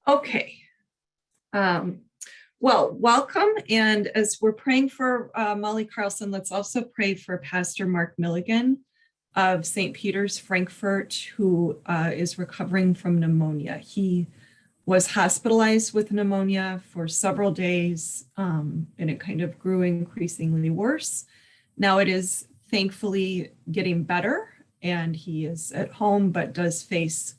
Okay. Well, welcome. And as we're praying for Molly Carlson, let's also pray for Pastor Mark Milligan of St. Peter's, Frankfurt, who is recovering from pneumonia. He was hospitalized with pneumonia for several days, and it kind of grew increasingly worse. Now it is thankfully getting better, and he is at home, but does face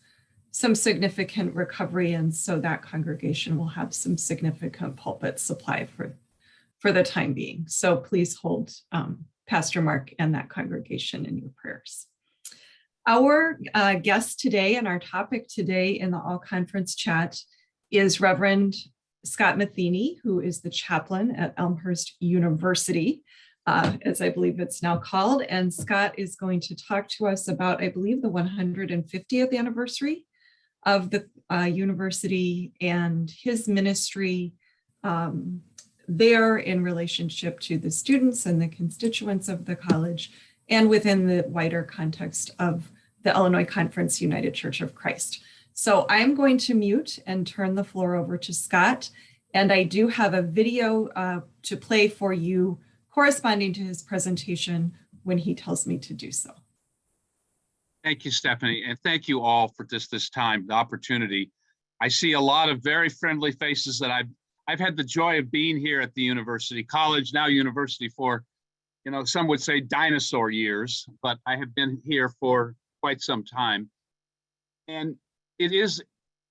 some significant recovery, and so that congregation will have some significant pulpit supply for the time being. So please hold Pastor Mark and that congregation in your prayers. Our guest today and our topic today in the All Conference Chat is Reverend Scott Matheney, who is the chaplain at Elmhurst University, as I believe it's now called. And Scott is going to talk to us about, I believe, the 150th anniversary of the university and his ministry there in relationship to the students and the constituents of the college, and within the wider context of the Illinois Conference United Church of Christ. So I'm going to mute and turn the floor over to Scott. And I do have a video to play for you corresponding to his presentation when he tells me to do so. Thank you, Stephanie, and thank you all for this time, the opportunity. I see a lot of very friendly faces that I've had the joy of being here at the university, college, now university for, some would say dinosaur years, but I have been here for quite some time. And it is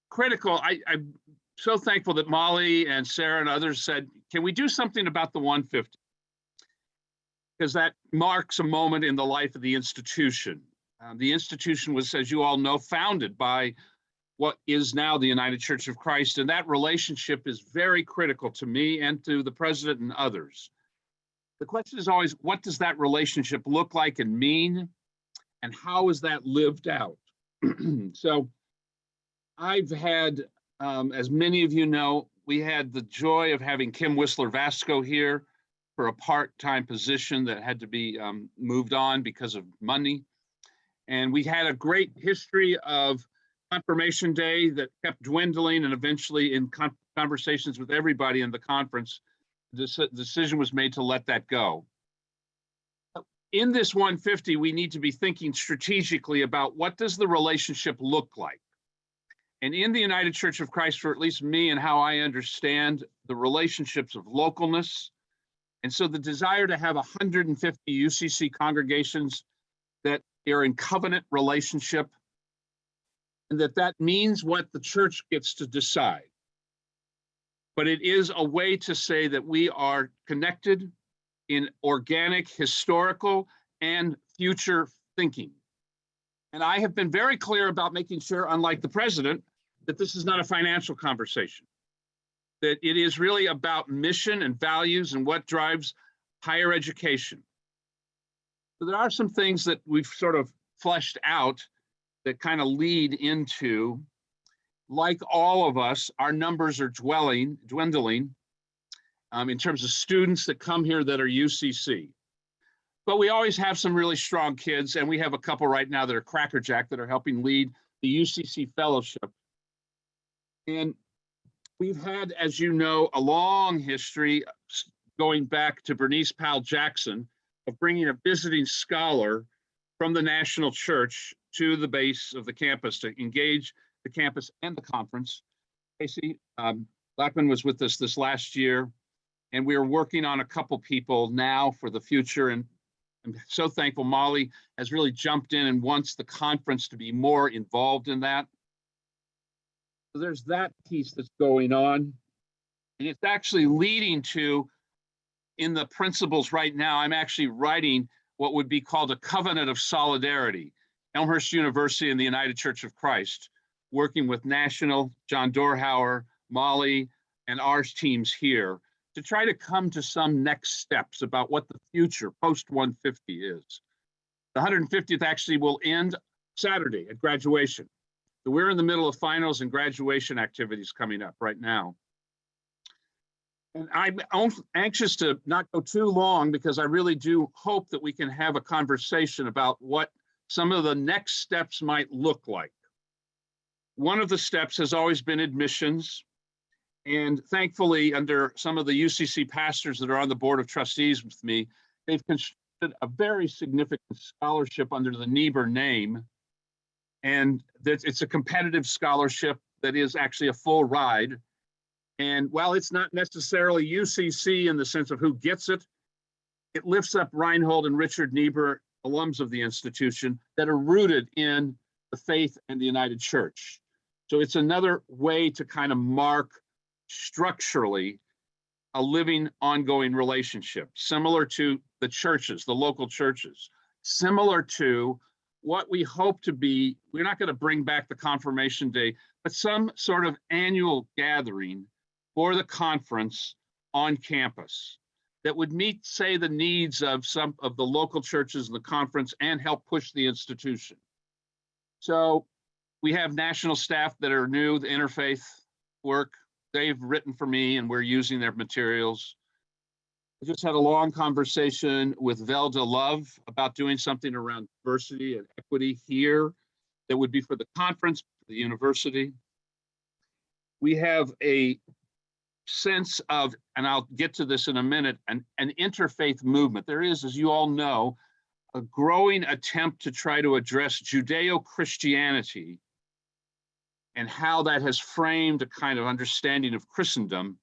critical. I'm so thankful that Molly and Sarah and others said, can we do something about the 150? Because that marks a moment in the life of the institution. The institution was, as you all know, founded by what is now the United Church of Christ, and that relationship is very critical to me and to the president and others. The question is always, what does that relationship look like and mean, and how is that lived out? So I've had, as many of you know, we had the joy of having Kim Whistler-Vasco here for a part-time position that had to be moved on because of money. And we had a great history of Confirmation Day that kept dwindling, and eventually in conversations with everybody in the conference, this decision was made to let that go. In this 150, we need to be thinking strategically about what does the relationship look like? And in the United Church of Christ, for at least me and how I understand the relationships of localness, and so the desire to have 150 UCC congregations that are in covenant relationship, and that means what the church gets to decide. But it is a way to say that we are connected in organic, historical, and future thinking. And I have been very clear about making sure, unlike the president, that this is not a financial conversation, that it is really about mission and values and what drives higher education. So there are some things that we've sort of fleshed out that kind of lead into, like all of us, our numbers are dwindling in terms of students that come here that are UCC. But we always have some really strong kids, and we have a couple right now that are crackerjack that are helping lead the UCC Fellowship. And we've had, as you know, a long history going back to Bernice Powell Jackson of bringing a visiting scholar from the national church to the base of the campus to engage the campus and the conference. Casey Blackman was with us this last year, and we are working on a couple people now for the future. And I'm so thankful Molly has really jumped in and wants the conference to be more involved in that. So there's that piece that's going on. And it's actually leading to, in the principles right now, I'm actually writing what would be called a covenant of solidarity. Elmhurst University and the United Church of Christ, working with National, John Dorhauer, Molly, and our teams here to try to come to some next steps about what the future post-150 is. The 150th actually will end Saturday at graduation. So we're in the middle of finals and graduation activities coming up right now. And I'm anxious to not go too long because I really do hope that we can have a conversation about what some of the next steps might look like. one of the steps has always been admissions. And thankfully, under some of the UCC pastors that are on the board of trustees with me, they've constructed a very significant scholarship under the Niebuhr name. And that it's a competitive scholarship that is actually a full ride. And while it's not necessarily UCC in the sense of who gets it, it lifts up Reinhold and Richard Niebuhr, alums of the institution, that are rooted in the faith and the United Church. So it's another way to kind of mark structurally a living, ongoing relationship, similar to the churches, the local churches, similar to what we hope to be. We're not going to bring back the confirmation day, but some sort of annual gathering for the conference on campus that would meet, say, the needs of some of the local churches in the conference and help push the institution. So we have national staff that are new, the interfaith work. They've written for me and we're using their materials. I just had a long conversation with Velda Love about doing something around diversity and equity here that would be for the conference, for the university. We have a sense of, and I'll get to this in a minute, an interfaith movement. There is, as you all know, a growing attempt to try to address Judeo-Christianity and how that has framed a kind of understanding of Christendom,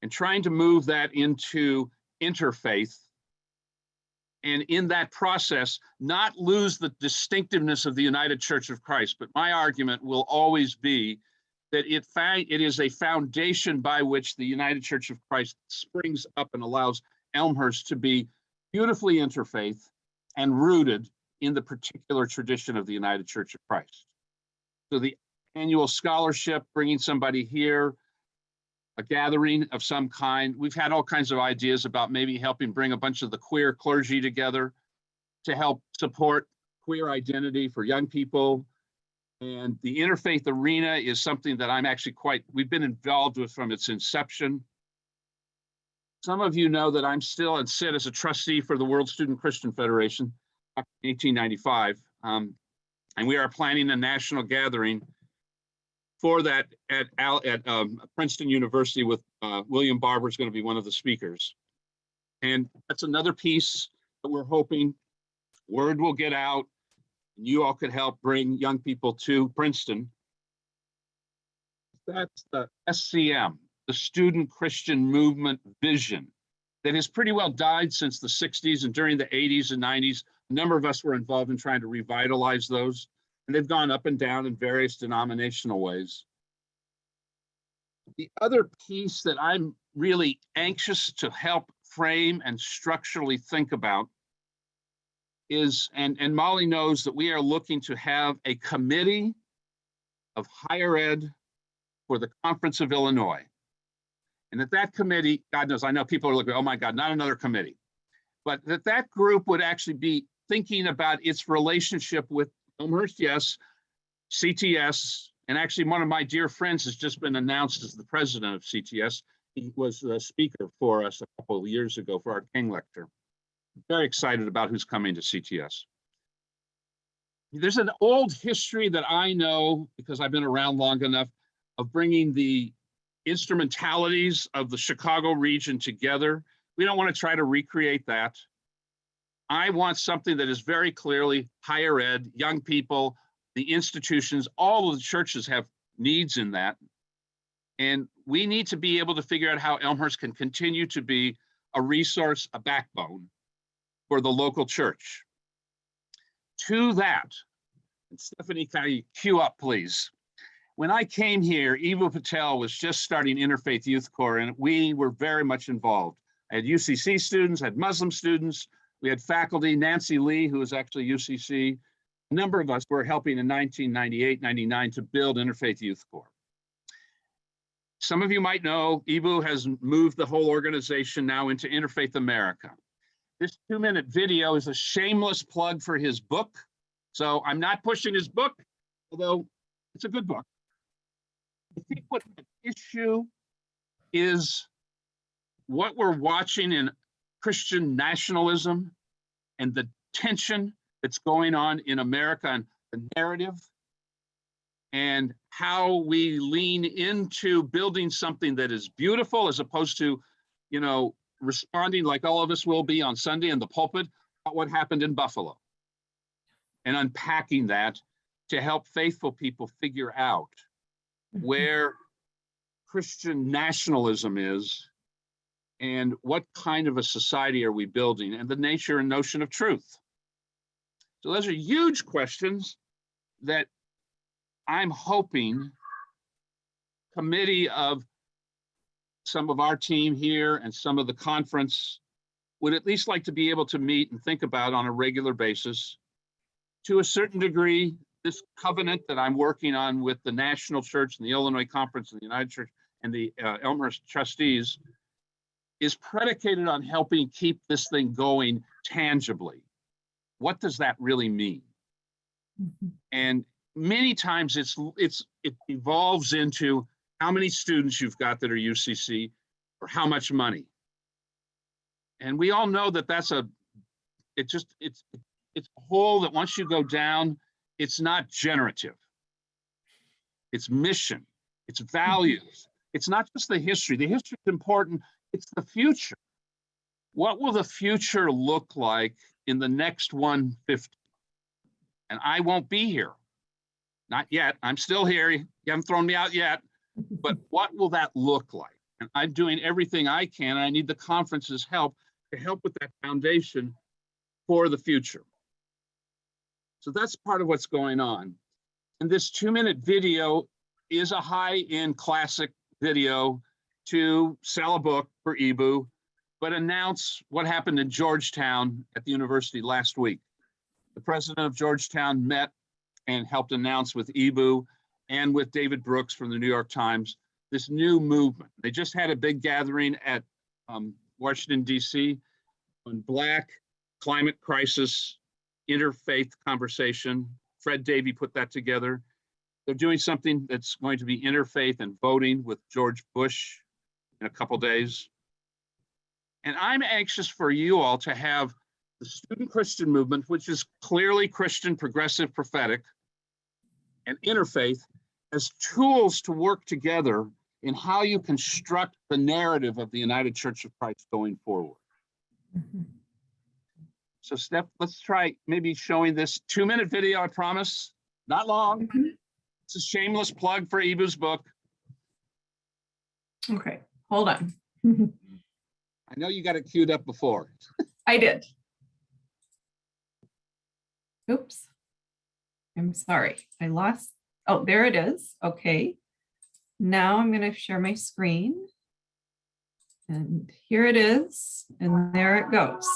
and trying to move that into interfaith, and in that process, not lose the distinctiveness of the United Church of Christ. But my argument will always be that it is a foundation by which the United Church of Christ springs up and allows Elmhurst to be beautifully interfaith and rooted in the particular tradition of the United Church of Christ. So the annual scholarship, bringing somebody here, a gathering of some kind. We've had all kinds of ideas about maybe helping bring a bunch of the queer clergy together to help support queer identity for young people. And the interfaith arena is something that I'm actually we've been involved with from its inception. Some of you know that I'm still and sit as a trustee for the World Student Christian Federation back in 1895. And we are planning a national gathering for that at Princeton University with William Barber is going to be one of the speakers. And that's another piece that we're hoping word will get out and you all could help bring young people to Princeton. That's the SCM, the Student Christian Movement vision, that has pretty well died since the 60s, and during the 80s and 90s, a number of us were involved in trying to revitalize those. And they've gone up and down in various denominational ways. The other piece that I'm really anxious to help frame and structurally think about is, and Molly knows that we are looking to have a committee of higher ed for the Conference of Illinois. And that committee, God knows, I know people are looking, oh my God, not another committee. But that group would actually be thinking about its relationship with Elmhurst, yes, CTS, and actually one of my dear friends has just been announced as the president of CTS. He was a speaker for us a couple of years ago for our King Lecture. Very excited about who's coming to CTS. There's an old history that I know, because I've been around long enough, of bringing the instrumentalities of the Chicago region together. We don't want to try to recreate that. I want something that is very clearly higher ed, young people, the institutions, all of the churches have needs in that. And we need to be able to figure out how Elmhurst can continue to be a resource, a backbone for the local church. To that, and Stephanie, can you cue up, please? When I came here, Evo Patel was just starting Interfaith Youth Corps, and we were very much involved. I had UCC students, I had Muslim students, we had faculty, Nancy Lee, who was actually UCC. A number of us were helping in 1998, 99 to build Interfaith Youth Corps. Some of you might know, Evo has moved the whole organization now into Interfaith America. This 2-minute video is a shameless plug for his book. So I'm not pushing his book, although it's a good book. I think what the issue is what we're watching in Christian nationalism and the tension that's going on in America and the narrative. and how we lean into building something that is beautiful as opposed to, you know, responding like all of us will be on Sunday in the pulpit about what happened in Buffalo, and unpacking that to help faithful people figure out where Christian nationalism is and what kind of a society are we building, and the nature and notion of truth. So those are huge questions that I'm hoping committee of some of our team here and some of the conference would at least like to be able to meet and think about on a regular basis. To a certain degree, this covenant that I'm working on with the National Church and the Illinois Conference and the United Church and the Elmhurst trustees is predicated on helping keep this thing going tangibly. What does that really mean? And many times it evolves into how many students you've got that are UCC or how much money. And we all know that that's it's a hole that once you go down, it's not generative. It's mission, it's values. It's not just the history. The history is important, it's the future. What will the future look like in the next 150? And I won't be here. Not yet. I'm still here. You haven't thrown me out yet. But what will that look like? And I'm doing everything I can. I need the conference's help to help with that foundation for the future. So that's part of what's going on. And this 2-minute video is a high-end classic video to sell a book for EBU, but announce what happened in Georgetown at the university last week. The president of Georgetown met and helped announce with EBU and with David Brooks from the New York Times this new movement. They just had a big gathering at Washington, D.C. on Black climate crisis interfaith conversation. Fred Davey put that together. They're doing something that's going to be interfaith and voting with George Bush in a couple days. And I'm anxious for you all to have the student Christian movement, which is clearly Christian, progressive, prophetic, and interfaith, as tools to work together in how you construct the narrative of the United Church of Christ going forward. So Steph, let's try maybe showing this 2-minute video, I promise. Not long. It's a shameless plug for EBU's book. Okay, hold on. I know you got it queued up before. I did. Oops. I'm sorry. I lost. Oh, there it is. Okay. Now I'm going to share my screen. And here it is. And there it goes.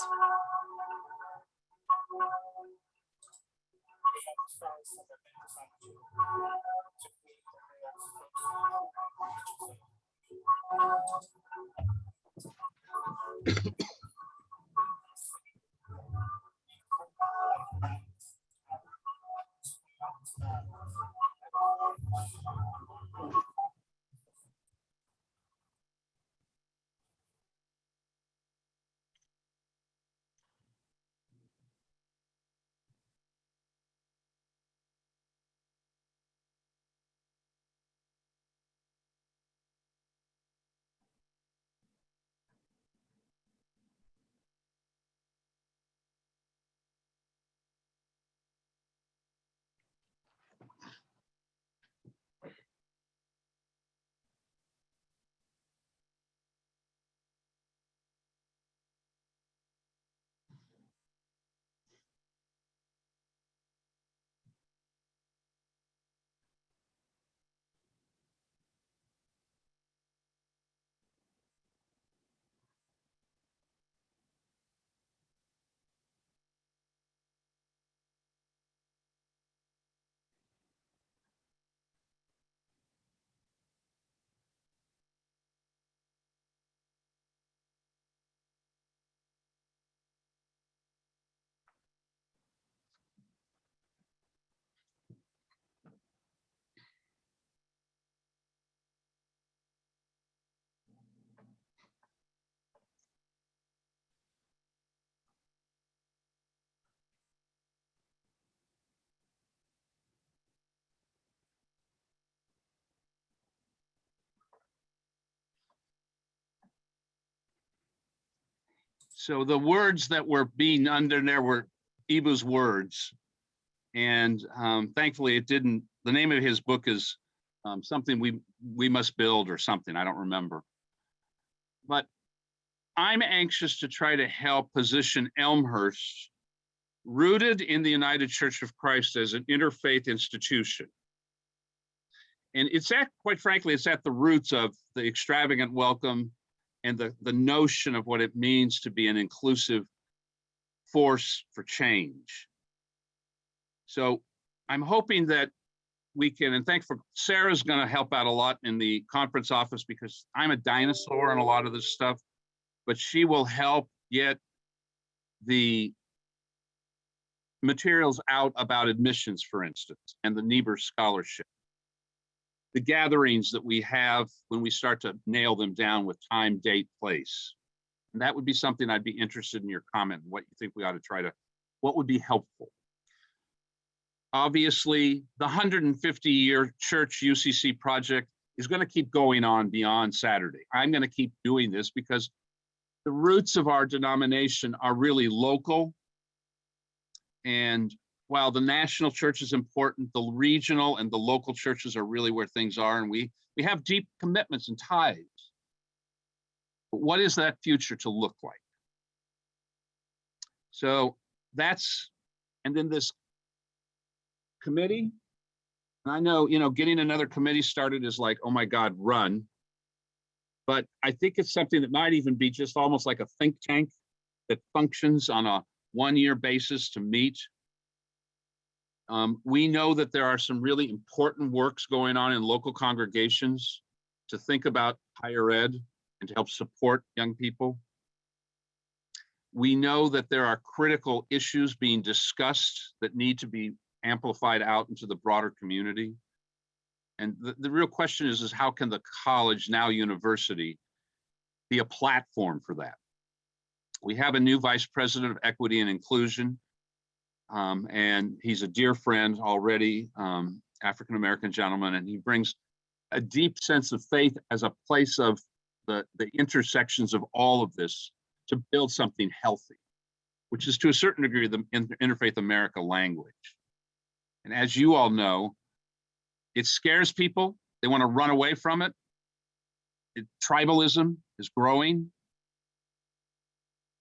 So the words that were being under there were Ibu's words. And thankfully it didn't, the name of his book is something we must build or something, I don't remember. But I'm anxious to try to help position Elmhurst rooted in the United Church of Christ as an interfaith institution. And it's at, quite frankly, it's at the roots of the extravagant welcome and the notion of what it means to be an inclusive force for change. So I'm hoping that we can, and thank for Sarah's going to help out a lot in the conference office because I'm a dinosaur on a lot of this stuff, but she will help get the materials out about admissions, for instance, and the Niebuhr Scholarship. The gatherings that we have when we start to nail them down with time, date, place. And that would be something I'd be interested in your comment, what you think we ought to try to, what would be helpful. Obviously, the 150-year church UCC project is going to keep going on beyond Saturday. I'm going to keep doing this because the roots of our denomination are really local. And while the national church is important, the regional and the local churches are really where things are. And we have deep commitments and ties. But what is that future to look like? So that's, and then this committee, and I know, getting another committee started is like, oh my God, run. But I think it's something that might even be just almost like a think tank that functions on a one-year basis to meet. We know that there are some really important works going on in local congregations to think about higher ed and to help support young people. We know that there are critical issues being discussed that need to be amplified out into the broader community. And the real question is how can the college, now university, be a platform for that? We have a new vice president of equity and inclusion, and he's a dear friend already, African-American gentleman, and he brings a deep sense of faith as a place of the intersections of all of this to build something healthy, which is to a certain degree the Interfaith America language. And as you all know, it scares people. They want to run away from it. Tribalism is growing.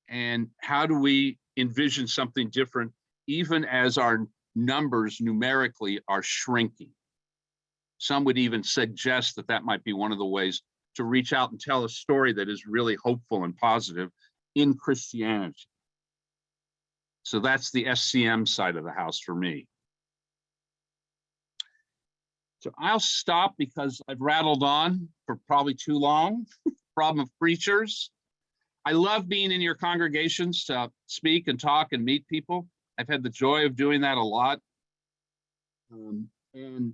And how do we envision something different, even as our numbers numerically are shrinking? Some would even suggest that that might be one of the ways to reach out and tell a story that is really hopeful and positive in Christianity. So that's the SCM side of the house for me. So I'll stop because I've rattled on for probably too long. Problem of preachers. I love being in your congregations to speak and talk and meet people. I've had the joy of doing that a lot. And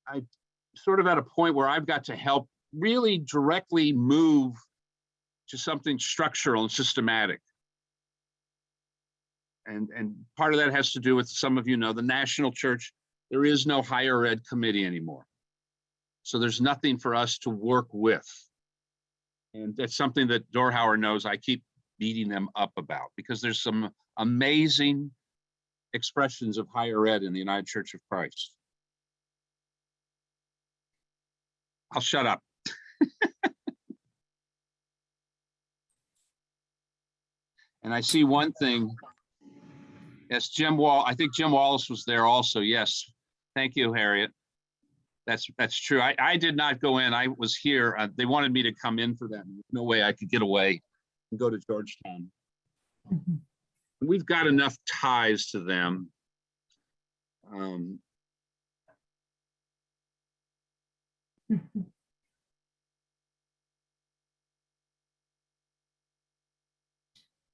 I'm sort of at a point where I've got to help really directly move to something structural and systematic. And part of that has to do with, some of you know, the national church. There is no higher ed committee anymore. So there's nothing for us to work with. And that's something that Dorhauer knows I keep beating them up about, because there's some amazing expressions of higher ed in the United Church of Christ. I'll shut up. And I see one thing. Yes, I think Jim Wallace was there also. Yes. Thank you, Harriet. That's true. I did not go in. I was here. They wanted me to come in for that. No way I could get away and go to Georgetown. Mm-hmm. We've got enough ties to them.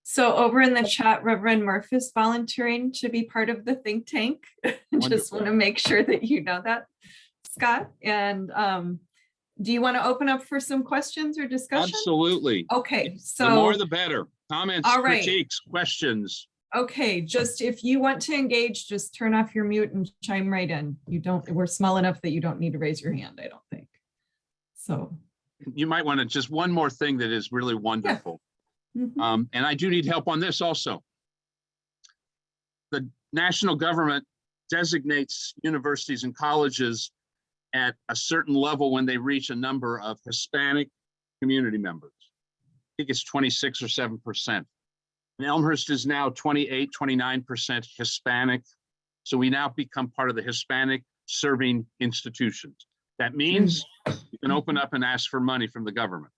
So over in the chat, Reverend Murph is volunteering to be part of the think tank. Just want to make sure that you know that, Scott. And do you want to open up for some questions or discussion? Absolutely. Okay, so the more the better. Comments, all right. Critiques, questions. Okay, just if you want to engage, just turn off your mute and chime right in. We're small enough that you don't need to raise your hand, I don't think. So you might want to just one more thing that is really wonderful. Mhm. And I do need help on this also. The national government designates universities and colleges at a certain level when they reach a number of Hispanic community members. I think it's 26 or 7%. And Elmhurst is now 28, 29% Hispanic. So we now become part of the Hispanic serving institutions. That means you can open up and ask for money from the government.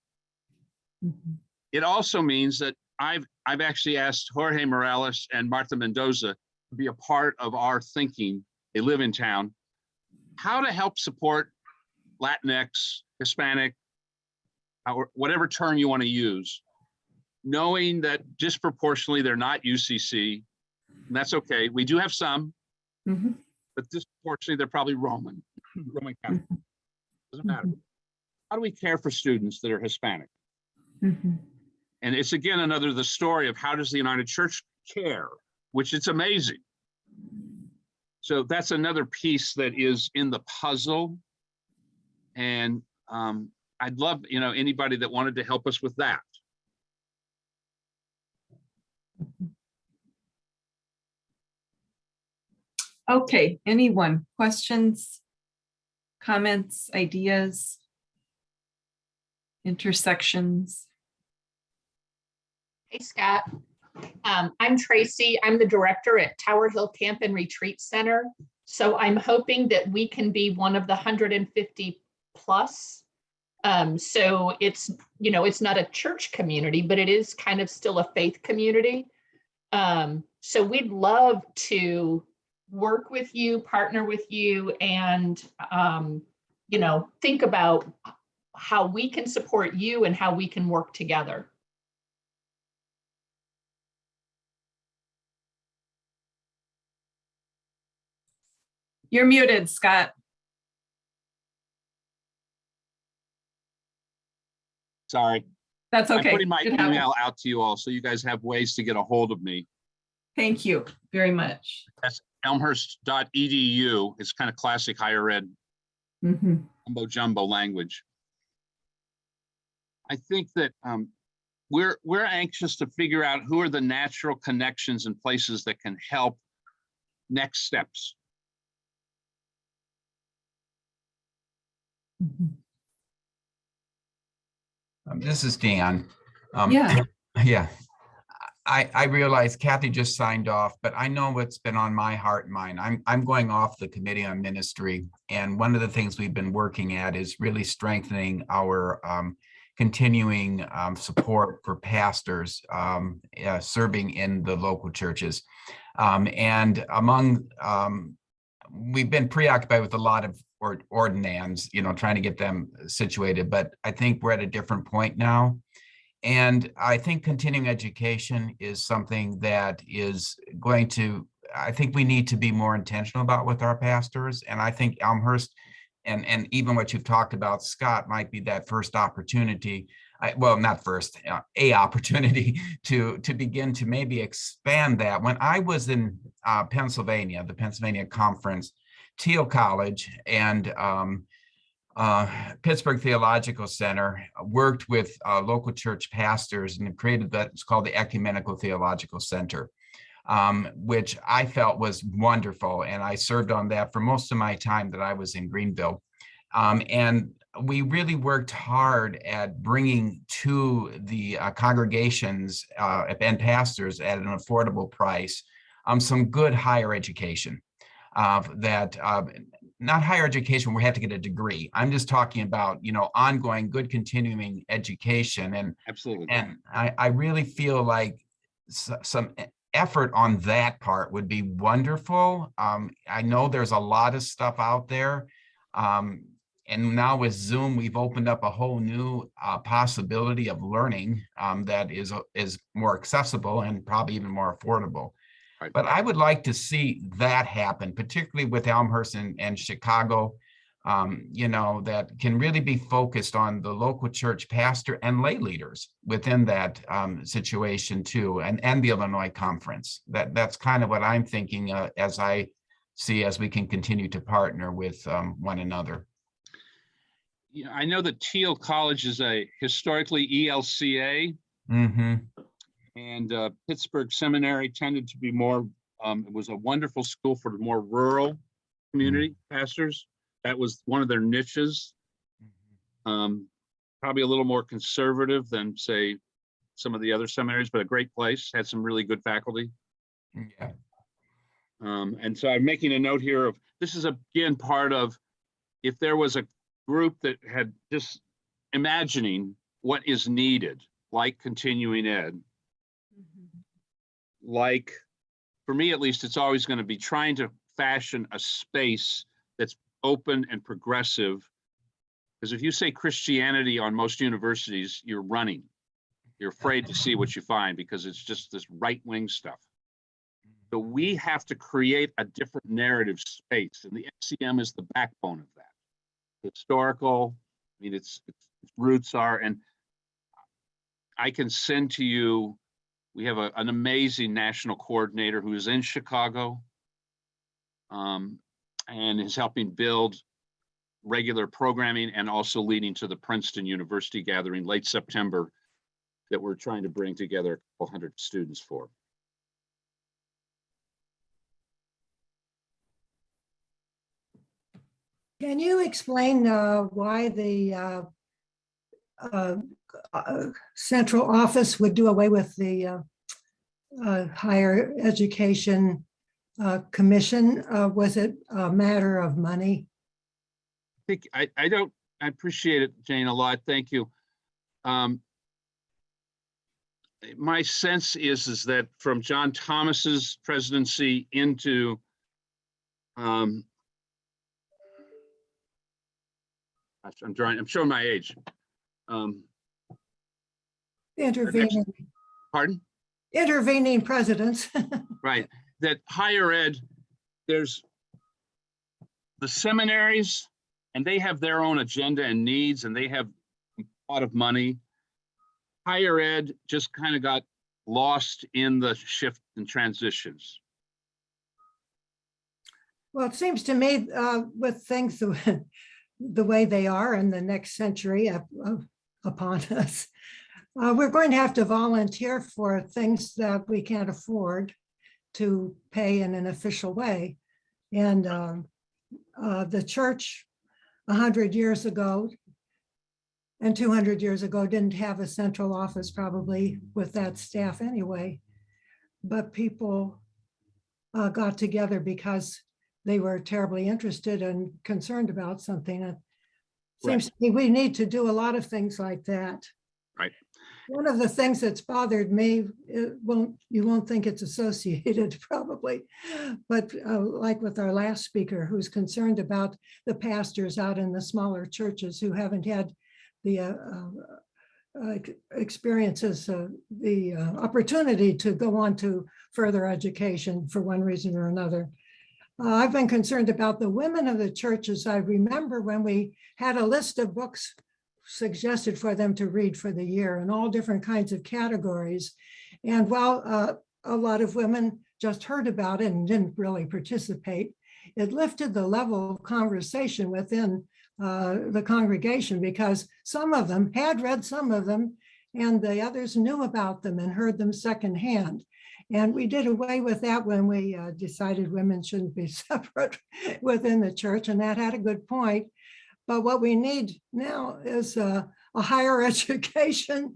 Mhm. It also means that I've actually asked Jorge Morales and Martha Mendoza to be a part of our thinking. They live in town, how to help support Latinx, Hispanic, or whatever term you want to use, knowing that disproportionately they're not UCC, and that's okay. We do have some, Mhm. but disproportionately they're probably Roman Catholic. Doesn't matter. How do we care for students that are Hispanic? Mhm. And it's again another the story of how does the United Church care, which it's amazing. So that's another piece that is in the puzzle. And I'd love, anybody that wanted to help us with that. Okay, anyone? Questions, comments, ideas, intersections? Hey, Scott. I'm Tracy. I'm the director at Tower Hill Camp and Retreat Center. So I'm hoping that we can be one of the 150 plus. So it's, it's not a church community, but it is kind of still a faith community. So we'd love to work with you, partner with you, and, think about how we can support you and how we can work together. You're muted, Scott. Sorry. That's okay. I'm putting my It happens. email out to you all so you guys have ways to get a hold of me. Thank you very much. That's elmhurst.edu. It's kind of classic higher ed mumbo jumbo language. I think that we're anxious to figure out who are the natural connections and places that can help next steps. This is Dan. Yeah. Yeah. I realize Kathy just signed off, but I know what's been on my heart and mind. I'm going off the Committee on Ministry, and one of the things we've been working at is really strengthening our continuing support for pastors serving in the local churches. And among we've been preoccupied with a lot of ordinands, trying to get them situated, but I think we're at a different point now. And I think continuing education is something that is going to, I think we need to be more intentional about with our pastors. And I think Elmhurst and even what you've talked about, Scott, might be that first opportunity. Well, not first, a opportunity to begin to maybe expand that. When I was in Pennsylvania, the Pennsylvania Conference, Thiel College and Pittsburgh Theological Center worked with local church pastors and created that. It's called the Ecumenical Theological Center, which I felt was wonderful. And I served on that for most of my time that I was in Greenville. And we really worked hard at bringing to the congregations and pastors at an affordable price some good higher education. Not higher education, we have to get a degree. I'm just talking about, ongoing good continuing education. And absolutely. And I really feel like some effort on that part would be wonderful. I know there's a lot of stuff out there. And now with Zoom, we've opened up a whole new possibility of learning that is more accessible and probably even more affordable. Right. But I would like to see that happen, particularly with Elmhurst and Chicago, that can really be focused on the local church pastor and lay leaders within that situation too, and the Illinois Conference. That's kind of what I'm thinking as we can continue to partner with one another. I know that Thiel College is a historically ELCA. And Pittsburgh Seminary tended to be more, it was a wonderful school for the more rural community pastors. That was one of their niches. Probably a little more conservative than, say, some of the other seminaries, but a great place, had some really good faculty. Yeah. And so I'm making a note here of, this is again part of, if there was a group that had just imagining what is needed, like continuing ed, like, for me at least, it's always going to be trying to fashion a space that's open and progressive. Because if you say Christianity on most universities, you're running. You're afraid to see what you find because it's just this right-wing stuff. So we have to create a different narrative space, and the FCM is the backbone of that. Historical, I mean, its roots are, and I can send to you, we have an amazing national coordinator who is in Chicago and is helping build regular programming and also leading to the Princeton University gathering late September that we're trying to bring together a couple hundred students for. Can you explain why the central office would do away with the higher education commission? Was it a matter of money? I appreciate it, Jane, a lot. Thank you. My sense is that from John Thomas's presidency into I'm showing my age. Intervening presidents. Right, that higher ed, there's the seminaries, and they have their own agenda and needs, and they have a lot of money. Higher ed just kind of got lost in the shift and transitions. Well, it seems to me with things the way they are in the next century upon us, we're going to have to volunteer for things that we can't afford to pay in an official way. And the church 100 years ago and 200 years ago didn't have a central office probably with that staff anyway, but people got together because they were terribly interested and concerned about something. It seems to me we need to do a lot of things like that. Right. One of the things that's bothered me, you won't think it's associated probably, but like with our last speaker, who's concerned about the pastors out in the smaller churches who haven't had the experiences, the opportunity to go on to further education for one reason or another. I've been concerned about the women of the churches. I remember when we had a list of books suggested for them to read for the year in all different kinds of categories. And while a lot of women just heard about it and didn't really participate, it lifted the level of conversation within the congregation, because some of them had read some of them and the others knew about them and heard them secondhand. And we did away with that when we decided women shouldn't be separate within the church, and that had a good point. But what we need now is a higher education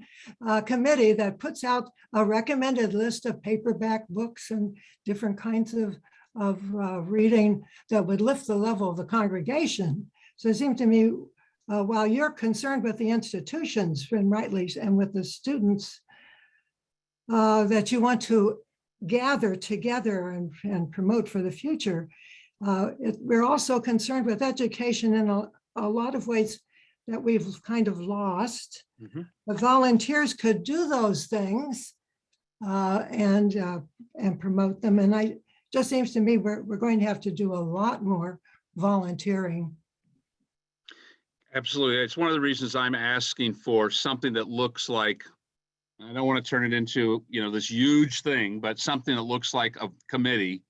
committee that puts out a recommended list of paperback books and different kinds of reading that would lift the level of the congregation. So it seems to me, while you're concerned with the institutions, and rightly, and with the students, that you want to gather together and promote for the future, we're also concerned with education in a lot of ways that we've kind of lost. Mm-hmm. The volunteers could do those things and promote them. And it just seems to me we're going to have to do a lot more volunteering. Absolutely. It's one of the reasons I'm asking for something that looks like, I don't want to turn it into, this huge thing, but something that looks like a committee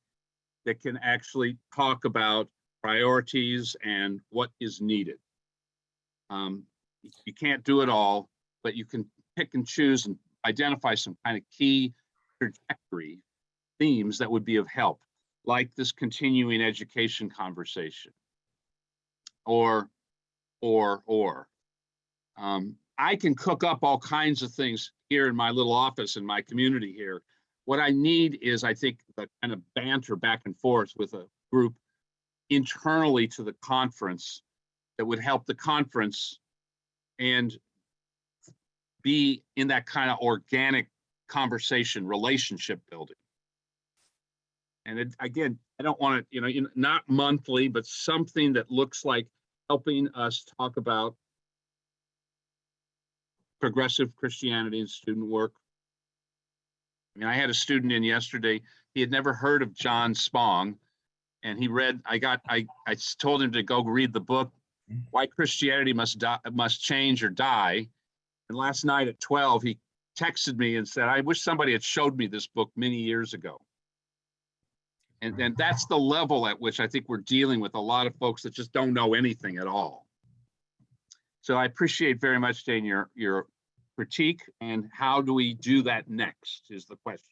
that can actually talk about priorities and what is needed. You can't do it all, but you can pick and choose and identify some kind of key trajectory themes that would be of help, like this continuing education conversation, or. I can cook up all kinds of things here in my little office in my community here. What I need is, I think, the kind of banter back and forth with a group internally to the conference that would help the conference and be in that kind of organic conversation, relationship building. And again, I don't want to, not monthly, but something that looks like helping us talk about progressive Christianity and student work. I mean, I had a student in yesterday, he had never heard of John Spong, and he read, I told him to go read the book, Why Christianity Must Change or Die. And last night at 12, he texted me and said, I wish somebody had showed me this book many years ago. And that's the level at which I think we're dealing with a lot of folks that just don't know anything at all. So I appreciate very much, Dane, your critique, and how do we do that next is the question.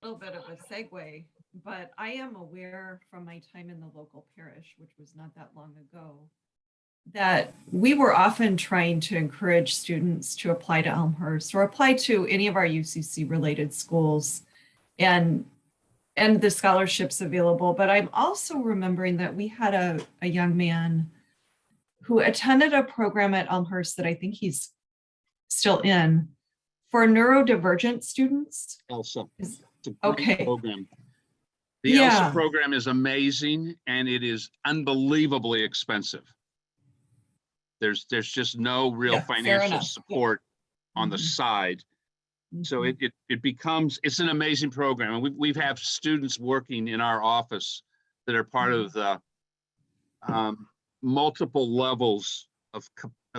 A little bit of a segue, but I am aware from my time in the local parish, which was not that long ago, that we were often trying to encourage students to apply to Elmhurst or apply to any of our UCC related schools and the scholarships available. But I'm also remembering that we had a young man who attended a program at Elmhurst that I think he's still in for neurodivergent students. ELSA. Is- It's a great okay. program. The Yeah. ELSA program is amazing, and it is unbelievably expensive. There's just no real Yeah, fair financial enough. support on the Mhm. side. So Mhm. it becomes, it's an amazing program. And we've have students working in our office that are part of the multiple levels of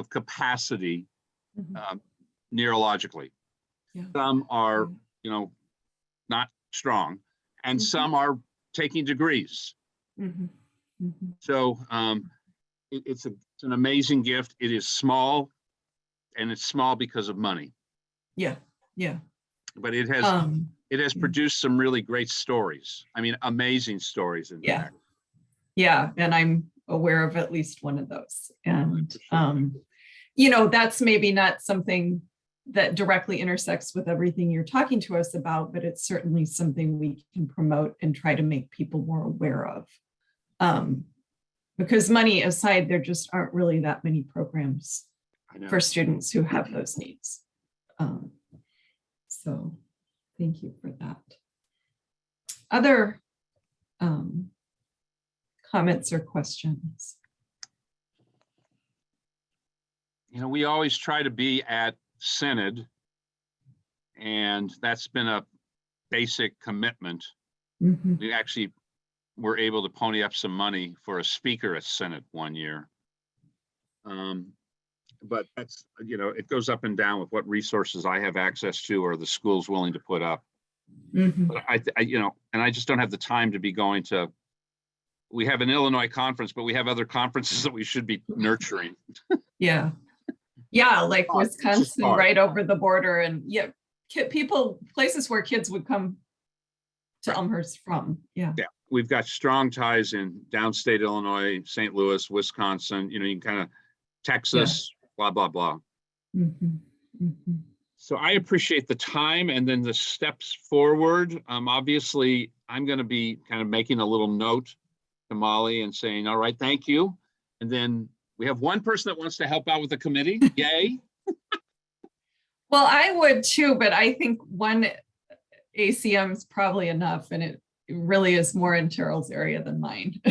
capacity Mhm. neurologically. Yeah. Some are, Yeah. not strong, and Mhm. some are taking degrees. Mhm. Mhm. So it's an amazing gift. It is small, and it's small because of money, Yeah. Yeah. but it has Yeah. produced some really great stories. I mean, amazing stories in Yeah. there. Yeah. And I'm aware of at least one of those. And, Sure. that's maybe not something that directly intersects with everything you're talking to us about, but it's certainly something we can promote and try to make people more aware of. Because money aside, there just aren't really that many programs I know. for students who have those needs. So thank you for that. Other comments or questions? We always try to be at Synod, and that's been a basic commitment. Mhm. We actually were able to pony up some money for a speaker at Synod one year. But that's, it goes up and down with what resources I have access to or the school's willing to put up. Mhm. But and I just don't have the time to be going to, we have an Illinois conference, but we have other conferences that we should be nurturing. Yeah. Yeah, like hard. It's just Wisconsin, hard. right over the border, and yeah, places where kids would come to Right. Elmhurst from. Yeah. Yeah, we've got strong ties in downstate Illinois, St. Louis, Wisconsin, you can kind of Texas, blah, blah, blah. Mhm. Mhm. So I appreciate the time and then the steps forward. Obviously, I'm going to be kind of making a little note to Molly and saying, all right, thank you. And then we have one person that wants to help out with the committee. Yay. Well, I would too, but I think one ACM is probably enough, and it really is more in Terrell's area than mine.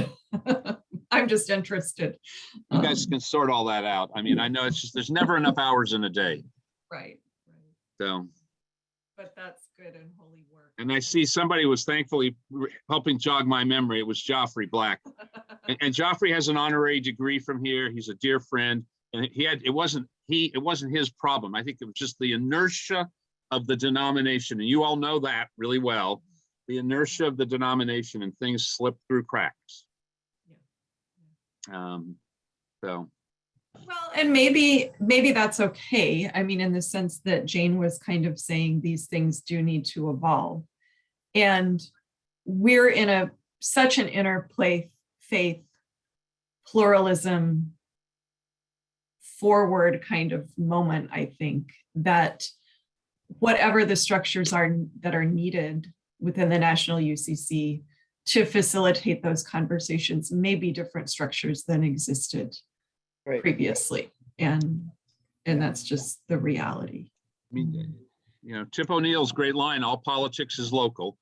I'm just interested. You guys can sort all that out. I mean, I know it's just, there's never enough hours in a day. Right. So, But that's good and holy work. and I see somebody was thankfully helping jog my memory. It was Joffrey Black. And Joffrey has an honorary degree from here. He's a dear friend. And it wasn't his problem. I think it was just the inertia of the denomination. And you all know that really well. The inertia of the denomination, and things slip through cracks. Yeah. So Well, and maybe that's okay. I mean, in the sense that Jane was kind of saying these things do need to evolve. And we're in such an interplay faith pluralism forward kind of moment, I think, that whatever the structures are that are needed within the National UCC to facilitate those conversations may be different structures than existed previously. And that's just the reality. I mean, you know, Tip O'Neill's great line, all politics is local.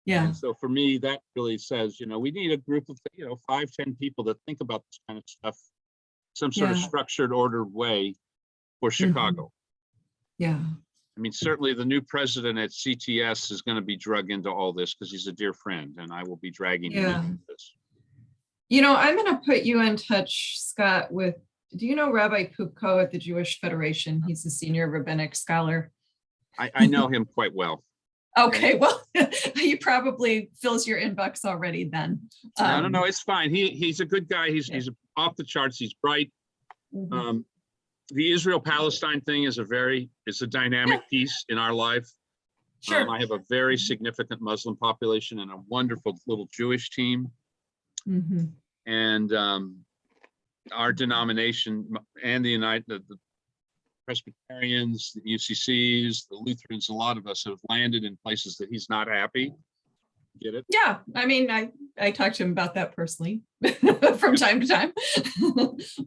Yeah. And so for me, that really says, you know, we need a group of, 5-10 people that think about this kind of stuff, some sort of Yeah. structured, ordered way for Chicago. Yeah. I mean, certainly the new president at CTS is going to be drug into all this because he's a dear friend, and I will be dragging him into this. I'm going to put you in touch, Scott, with, do you know Rabbi Pupko at the Jewish Federation? He's a senior rabbinic scholar. I know him quite well. Okay, well, he probably fills your inbox already then. No, it's fine. He's a good guy. He's off the charts. He's bright. Mhm. The Israel-Palestine thing is a dynamic piece in our life. Sure. I have a very significant Muslim population and a wonderful little Jewish team. Mhm. And our denomination and the Presbyterians, the UCCs, the Lutherans, a lot of us have landed in places that he's not happy. Get it? Yeah, I mean, I talked to him about that personally from time to time,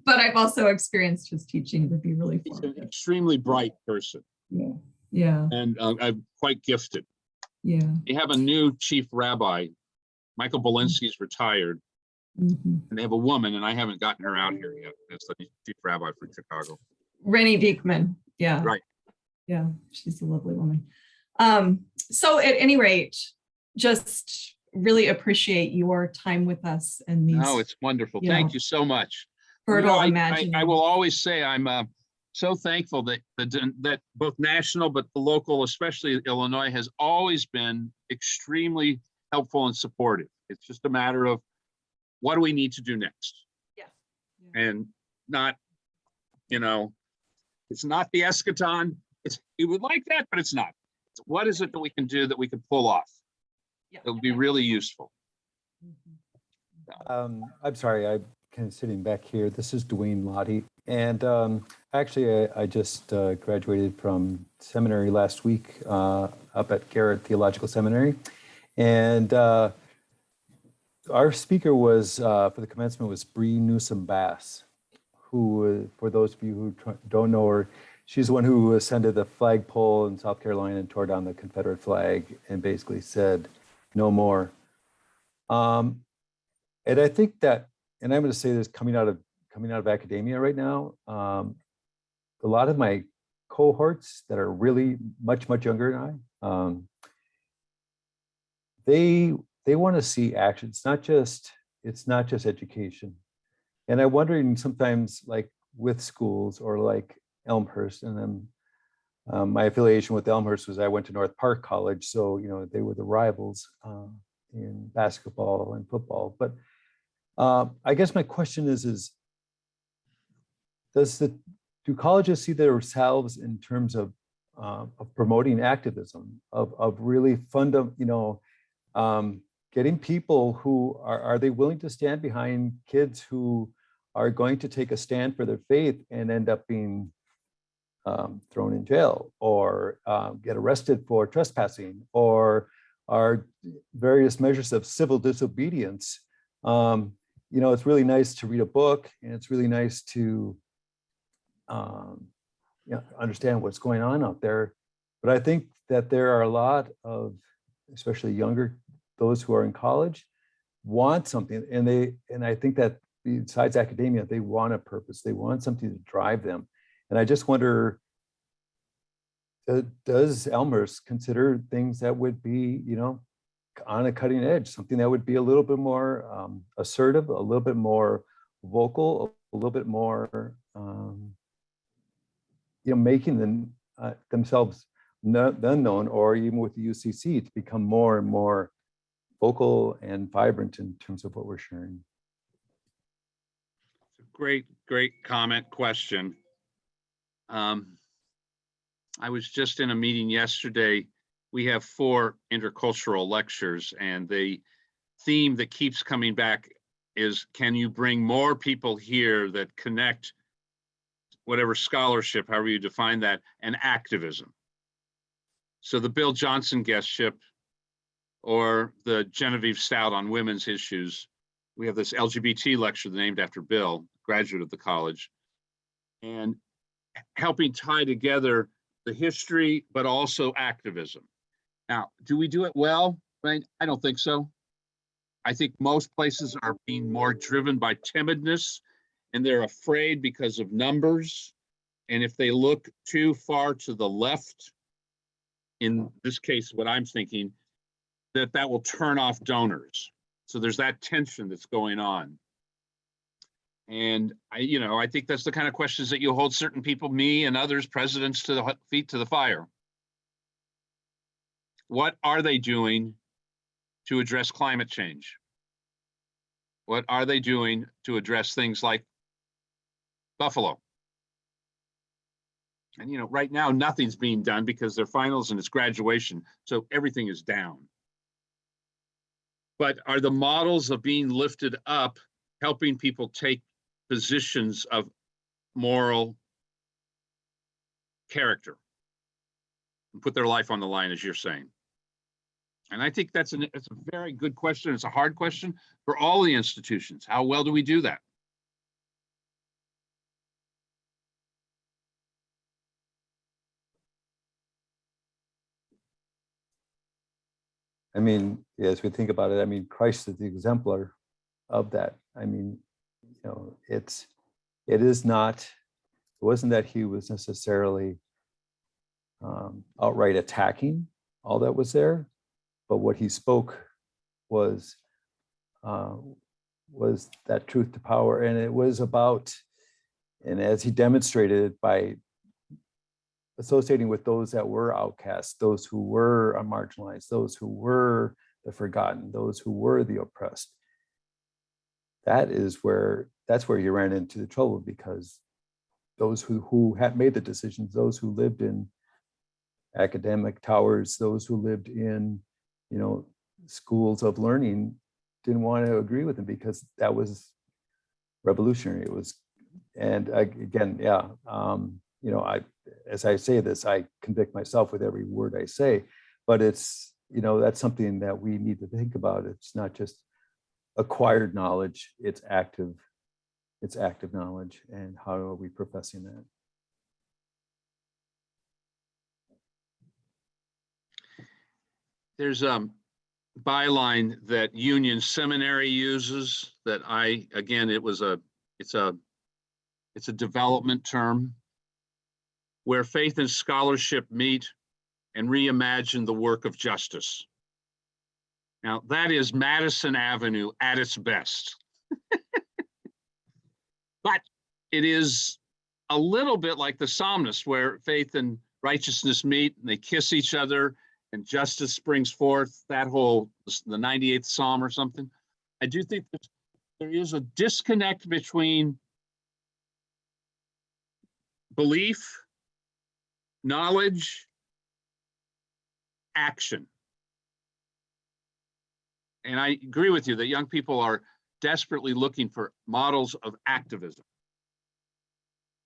but I've also experienced his teaching to be really He's an formative. extremely bright person Yeah, and I'm quite gifted. yeah. They have a new chief rabbi. Michael Belinsky's retired, Mhm. and they have a woman, and I haven't gotten her out here yet. That's the chief rabbi for Chicago. Rennie Diekman. Yeah. Right. Yeah, she's a lovely woman. So at any rate, just really appreciate your time with us and these No, it's wonderful. Thank you so much. fertile I will always say I'm so thankful that both national, but the local, especially Illinois, has always been extremely helpful and supportive. It's just a matter of what do we need to do next? Yeah. And not, it's not the eschaton. You would like that, but it's not. What is it that we can do that we can pull off? Yeah. It would be really useful. I'm sorry, I'm kind of sitting back here. This is Dwayne Lottie. And actually, I just graduated from seminary last week up at Garrett Theological Seminary. And our speaker was, for the commencement, was Bree Newsom Bass, who, for those of you who don't know her, she's the one who ascended the flagpole in South Carolina and tore down the Confederate flag and basically said, no more. And I think that, and I'm going to say this coming out of academia right now, a lot of my cohorts that are really much younger than I, they want to see action. It's not just education. And I'm wondering sometimes, like with schools or like Elmhurst, and then my affiliation with Elmhurst was I went to North Park College, so they were the rivals in basketball and football. But I guess my question is do colleges see themselves in terms of promoting activism, of really getting people who are they willing to stand behind kids who are going to take a stand for their faith and end up being thrown in jail or get arrested for trespassing or are various measures of civil disobedience. It's really nice to read a book and it's really nice to understand what's going on out there. But I think that there are a lot of, especially younger, those who are in college, want something, and I think that besides academia, they want a purpose. They want something to drive them. And I just wonder, does Elmhurst consider things that would be, on a cutting edge, something that would be a little bit more assertive, a little bit more vocal, a little bit more, making them themselves unknown, or even with the UCC to become more and more vocal and vibrant in terms of what we're sharing. Great comment, question. I was just in a meeting yesterday. We have 4 intercultural lectures, and the theme that keeps coming back is, can you bring more people here that connect whatever scholarship, however you define that, and activism? So the Bill Johnson guestship or the Genevieve Stout on women's issues. We have this LGBT lecture named after Bill, graduate of the college, and helping tie together the history, but also activism. Now, do we do it well? I don't think so. I think most places are being more driven by timidness, and they're afraid because of numbers. And if they look too far to the left, in this case, what I'm thinking, that will turn off donors. So there's that tension that's going on. And I think that's the kind of questions that you hold certain people, me and others, presidents, to the feet to the fire. What are they doing to address climate change? What are they doing to address things like Buffalo? And right now nothing's being done because they're finals and it's graduation, so everything is down. But are the models of being lifted up helping people take positions of moral character and put their life on the line, as you're saying? And I think it's a very good question. It's a hard question for all the institutions. How well do we do that? I mean, as we think about it, I mean, Christ is the exemplar of that. I mean, it wasn't that he was necessarily outright attacking all that was there, but what he spoke was that truth to power. And it was about, and as he demonstrated by associating with those that were outcast, those who were marginalized, those who were the forgotten, those who were the oppressed. That's where you ran into the trouble, because those who had made the decisions, those who lived in academic towers, those who lived in, schools of learning, didn't want to agree with him because that was revolutionary. It was, and again, yeah, as I say this, I convict myself with every word I say, but it's, that's something that we need to think about. It's not just acquired knowledge, it's active knowledge. And how are we professing that? There's a byline that Union Seminary uses that it's a development term where faith and scholarship meet and reimagine the work of justice. Now, that is Madison Avenue at its best. But it is a little bit like the psalmist, where faith and righteousness meet and they kiss each other and justice springs forth, the 98th Psalm or something. I do think that there is a disconnect between belief, knowledge, action. And I agree with you that young people are desperately looking for models of activism,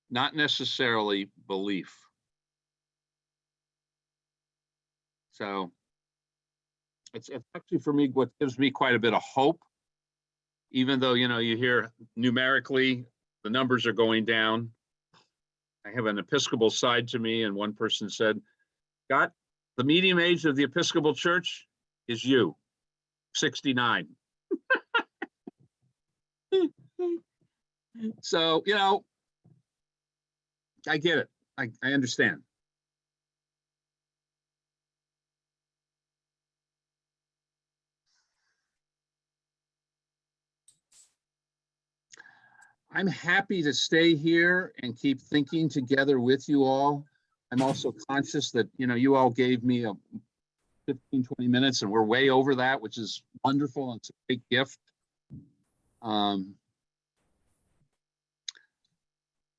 not necessarily belief. So it's actually, for me, what gives me quite a bit of hope, even though, you hear numerically the numbers are going down. I have an Episcopal side to me, and one person said, "Scott, the median age of the Episcopal Church is you, 69. So, I get it. I understand. I'm happy to stay here and keep thinking together with you all. I'm also conscious that, you all gave me a 15, 20 minutes and we're way over that, which is wonderful. And it's a big gift.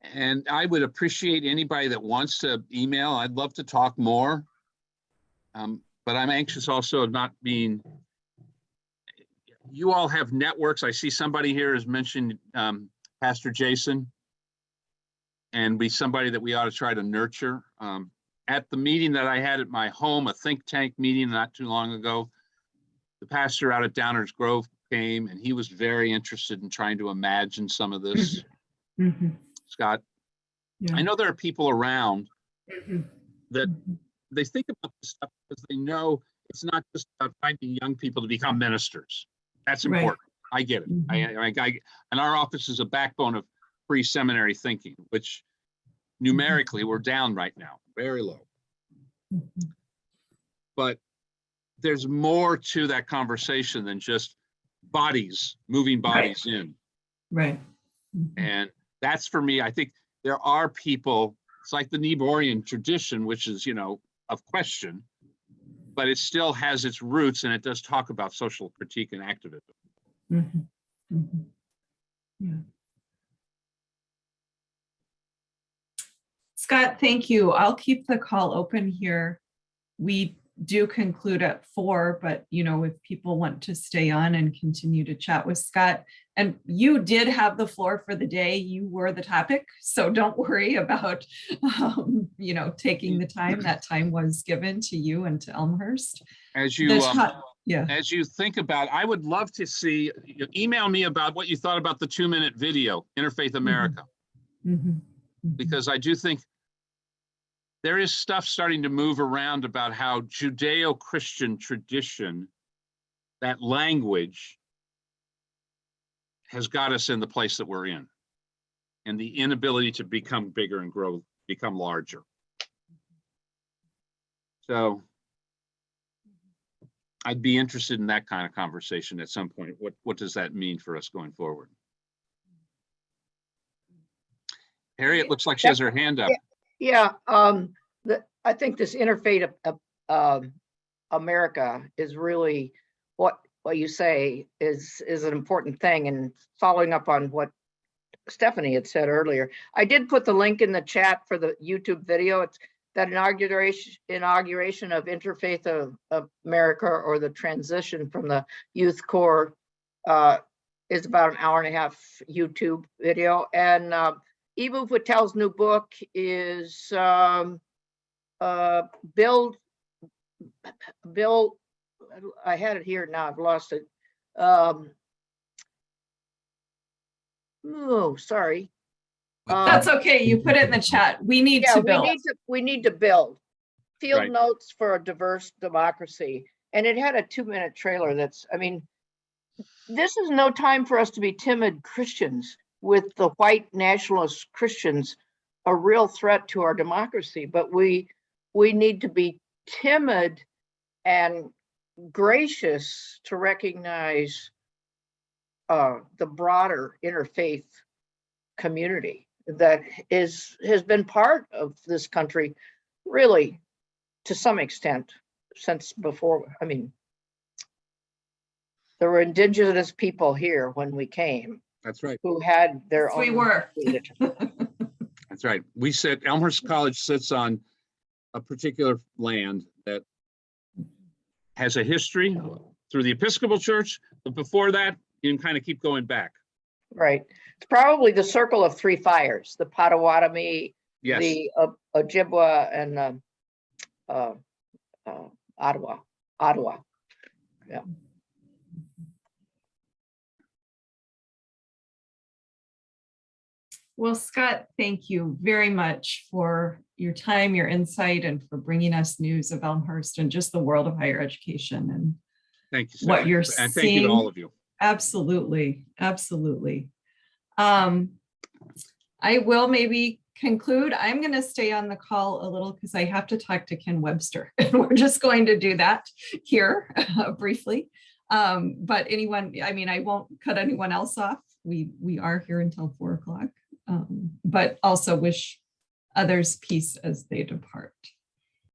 And I would appreciate anybody that wants to email. I'd love to talk more. But I'm anxious also of not being, you all have networks. I see somebody here has mentioned Pastor Jason, and be somebody that we ought to try to nurture. At the meeting that I had at my home, a think tank meeting not too long ago, the pastor out at Downers Grove came, and he was very interested in trying to imagine some of this. Scott, Yeah. I know there are people around Mhm. that they think about this stuff because they know it's not just about finding young people to become ministers. That's Right. important. I get it. And our office is a backbone of pre-seminary thinking, which numerically we're down right now, very low. Mhm. But there's more to that conversation than just bodies, moving bodies in. Right. And that's, for me, I think there are people, it's like the Niebuhrian tradition, which is, of question, but it still has its roots, and it does talk about social critique and activism. Mhm. Mhm. Yeah. Scott, thank you. I'll keep the call open here. We do conclude at 4, but if people want to stay on and continue to chat with Scott, and you did have the floor for the day, you were the topic, so don't worry about taking the time. That time was given to you and to Elmhurst. As you Yeah. as you think about, I would love to see, email me about what you thought about the 2-minute video, Interfaith America, Mhm. Mhm. because I do think there is stuff starting to move around about how Judeo-Christian tradition, that language, has got us in the place that we're in, and the inability to become bigger and grow, become larger. So I'd be interested in that kind of conversation at some point. What does that mean for us going forward? Harriet looks like she has her hand up. Yeah, I think this interfaith America is really what you say is an important thing. And following up on what Stephanie had said earlier, I did put the link in the chat for the YouTube video. It's that inauguration of Interfaith of America, or the transition from the Youth Corps, is about an 1.5-hour YouTube video. And Eboo Patel's new book is Build. I had it here, now I've lost it. Oh, sorry. That's okay. You put it in the chat. We need to build. We need to build field Right. notes for a diverse democracy. And it had a 2-minute trailer. This is no time for us to be timid Christians, with the white nationalist Christians a real threat to our democracy. But we need to be timid and gracious to recognize the broader interfaith community that has been part of this country, really, to some extent, since before. I mean, there were indigenous people here when we came. That's right. Who had their Yes, own. we were. That's right. We said Elmhurst College sits on a particular land that has a history through the Episcopal Church, but before that, you can kind of keep going back. Right. It's probably the circle of 3 fires: the Potawatomi, Yes. the Ojibwa, and Ottawa. Yeah. Well, Scott, thank you very much for your time, your insight, and for bringing us news of Elmhurst and just the world of higher education and Thank you, what Stephanie. you're And thank you seeing. to all of you. Absolutely. Absolutely. I will maybe conclude. I'm going to stay on the call a little because I have to talk to Ken Webster, and we're just going to do that here briefly. But anyone, I won't cut anyone else off. We are here until 4 o'clock, but also wish others peace as they depart.